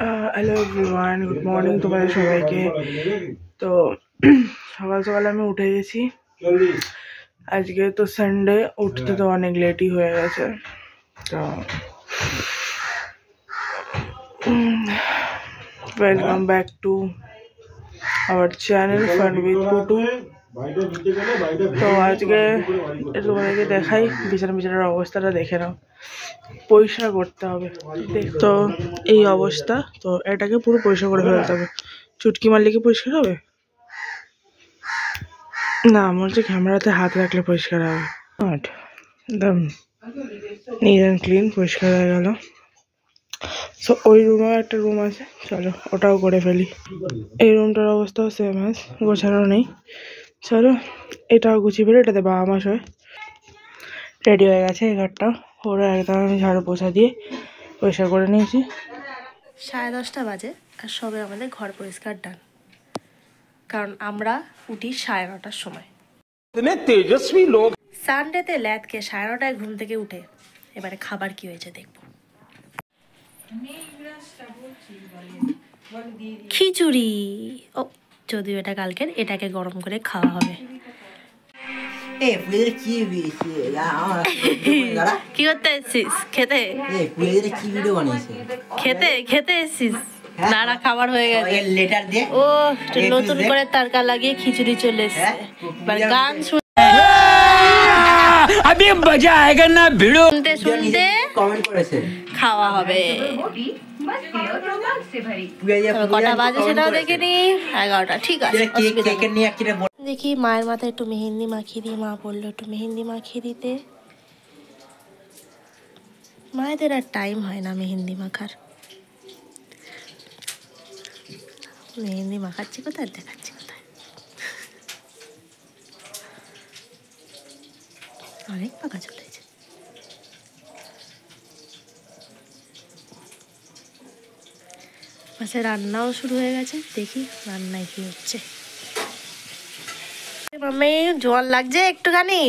Hello everyone, good morning তোমাদের সবাইকে। তো সকাল সকাল আমি উঠে গেছি। আজকে তো সানডে, উঠতে তো অনেক লেটই হয়ে গেছে। তো welcome back to our channel fun with Putu. তো আজকে তোমাদেরকে দেখাই বিছানার অবস্থাটা, দেখে নাও। পরিষ্কার করতে হবে, তো এই অবস্থা। তো এটাকে পুরো পরিষ্কার করে ফেলতে হবে। চুটকি মারলে কি পরিষ্কার হবে? না, মনে হচ্ছে ক্যামেরাতে হাত রাখলে পরিষ্কার হবে। একদম নিট অ্যান্ড ক্লিন পরিষ্কার হয়ে গেল। সো ওই রুমেও একটা রুম আছে, চলো ওটাও করে ফেলি। এই রুমটার অবস্থাও সেম আছে, গোছানো নেই। চলো এটাও গুছিয়ে ফেলি, এটাতে বাবা মা শোয়। রেডি হয়ে গেছে এই ঘরটা, ওরা একদম আমি ঝাড়ু পোছা দিয়ে পরিষ্কার করে নিয়েছি। 10:30 বাজে আর সবে আমাদের ঘর পরিষ্কার ডান, কারণ আমরা উঠি 9:30টার সময়। তেজস্বী লোক সানডেতে ল্যাদ খেয়ে 9:30টায় ঘুম থেকে উঠে এবারে খাবার কি হয়েছে দেখবো। খিচুড়ি। ও যদিও এটা কালকের, এটাকে গরম করে খাওয়া হবে। কি করতে এসছিস? খেতে খেতে খেতে এসছিস? নানা খাবার হয়ে গেছে। ও নতুন করে তারকা লাগিয়ে খিচুড়ি চলে এসছে। গান শুনতে শুনতে খাওয়া হবে। কটা বাজে সেটাও দেখে নি, 11টা। ঠিক আছে, দেখি মায়ের মাথায় একটু মেহেন্দি মাখিয়ে দিই। মা বললো একটু মেহেন্দি মাখিয়ে দিতে। মায়েদের আর টাইম হয় না মেহেন্দি মাখার। মেহেন্দি মাখাচ্ছি কোথায় আর দেখাচ্ছি কোথায়। অনেক পাকা চলেছে। পাশে রান্নাও শুরু হয়ে গেছে, দেখি রান্নায় কি হচ্ছে। মাম্মি জল লাগছে একটুখানি?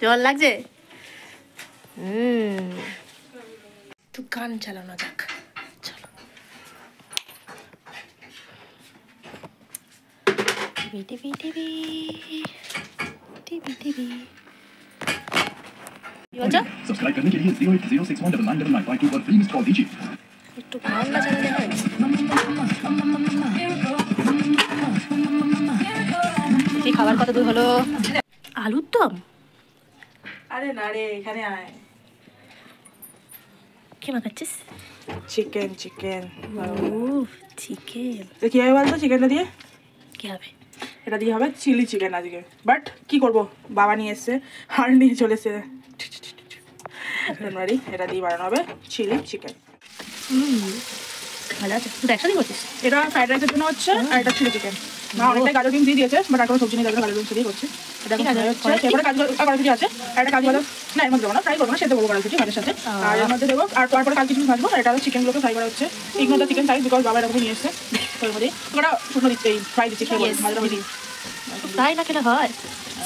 জল লাগছে? তো গান চালানো যাক, চলো। TV TV TV TV TV. Subscribe करने के लिए 08061999952 पर फ्री मिस्ड कॉल दीजिए। একটু গান বাজানো হয়। এই খাবার কত দূর হলো? আলুর দম? আরে না রে, এখানে আয়। কি মাখাচ্ছিস? চিকেন। চিকেন চিকেন কি হবে বলতো? চিকেনটা দিয়ে কি হবে? এটা দিয়ে হবে চিলি চিকেন আজকে। বাট কি করব, বাবা নিয়ে এসছে আর নিয়ে চলে এসছে। এটা দিয়ে বানানো হবে চিলি চিকেন। ভালো আছে। তুই একসাথে করছিস? এটা ফ্রাইড রাইসের জন্য হচ্ছে, আর এটা চিলি চিকেন। মা অনেকটাই গাজর বিনস দিয়ে দিয়েছে, বাট আর কোনো সবজি নেই, গাজর বিনস দিয়ে করছে। এটা কড়াইশুঁটি আছে, আর একটা কাজু বাদাম। না, এর মধ্যে দেবো না, ফ্রাই করবো না, সেদ্ধ করবো কড়াইশুঁটি ভাতের সাথে। আর এর মধ্যে দেবো, আর তারপরে কাজ কিছু ভাজবো। এটা চিকেনগুলোকে ফ্রাই করা হচ্ছে। Ignore the chicken size, because বাবা এরকম নিয়ে এসছে। ওর মধ্যে ওটা শুকনো দিচ্ছে, ফ্রাই দিচ্ছে, খেয়ে ভাজা দিই। ফ্রাই না খেলে হয়?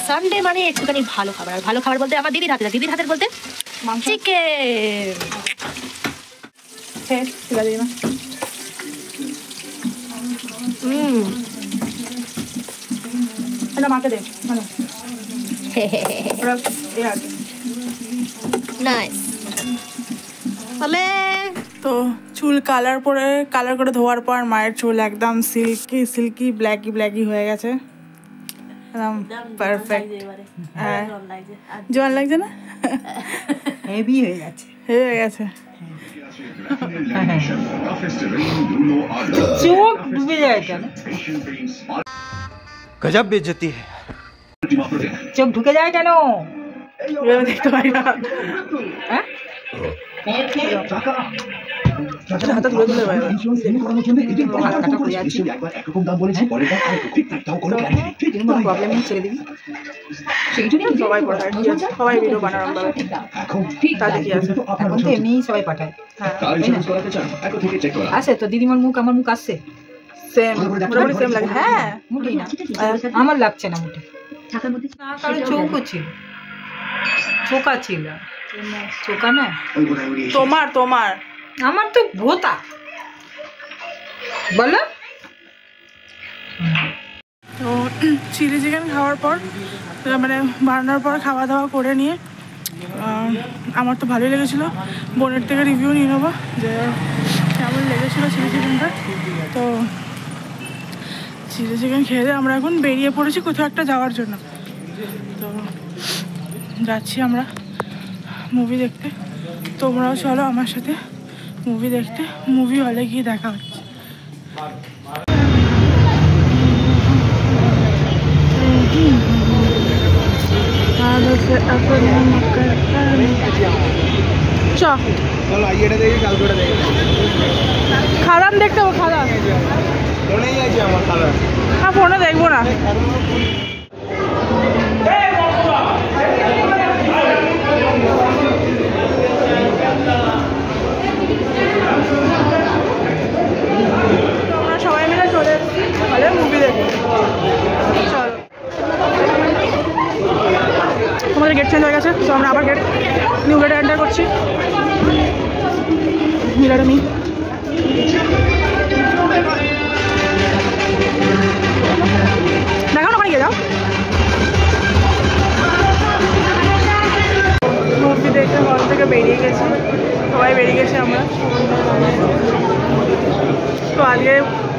সানডে মানে একটুখানি ভালো খাবার। আর ভালো খাবার বলতে আমার দিদির হাতের বলতে চিকেন। হ্যাঁ, ঠিক আছে না। এটা মাকে দে, মানে তো চুল কালার করে ধোয়ার পর মায়ের চুল একদম সিল্কি ব্ল্যাকি হয়ে গেছে, একদম পারফেক্ট। হ্যাঁ, জোয়ান লাগছে না? হেভি হয়ে গেছে। চোখ ডুবে যায় কেন? गजब बेइज्जती है। চোখ ঢুকে যায় কেন? দেখতে পাই না। হ্যাঁ, সবাই ভিডিও বানানো এখন তো এমনি সবাই পাঠায়। আসে তো দিদিমার মুখ, আমার মুখ আসছে সেম, মোটামুটি সেম লাগে। হ্যাঁ, মুঠি না, আমার লাগছে না মুঠে। চৌকো ছিল, চোকা ছিল, চোকা না তোমার আমার তো ভোতা বলো। তো চিলি চিকেন খাওয়ার পর মানে বানানোর পর খাওয়া দাওয়া করে নিয়ে আমার তো ভালোই লেগেছিলো। বোনের থেকে রিভিউ নিয়ে নেবো যে কেমন লেগেছিলো চিলি চিকেনটা। তো চিলি চিকেন খেয়ে দিয়ে আমরা এখন বেরিয়ে পড়েছি কোথাও একটা যাওয়ার জন্য। তো যাচ্ছি আমরা মুভি দেখতে, তোমরাও চলো আমার সাথে মুভি দেখতে। মুভি হলে গিয়ে দেখা হচ্ছে। খাদান দেখতে হবে, খাদান হ্যাঁ ফোনে দেখবো না। আমরা সবাই মিলে চলে এসেছি হলে মুভি দেখবো। চলো, তোমাদের গেট চেঞ্জ হয়ে গেছে, তো আমরা আবার নিউ গেটে এন্টার করছি। মিলাটা নি দেখাও না, ওখানে গিয়ে যাও। মুভি দেখে হল থেকে বেরিয়ে গেছি, সবাই বেরিয়ে গেছে আমরা। তো আজকে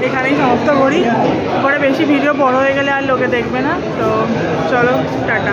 এখানেই সমাপ্ত করি, পরে বেশি ভিডিও বড় হয়ে গেলে আর লোকে দেখবে না। তো চলো টাটা।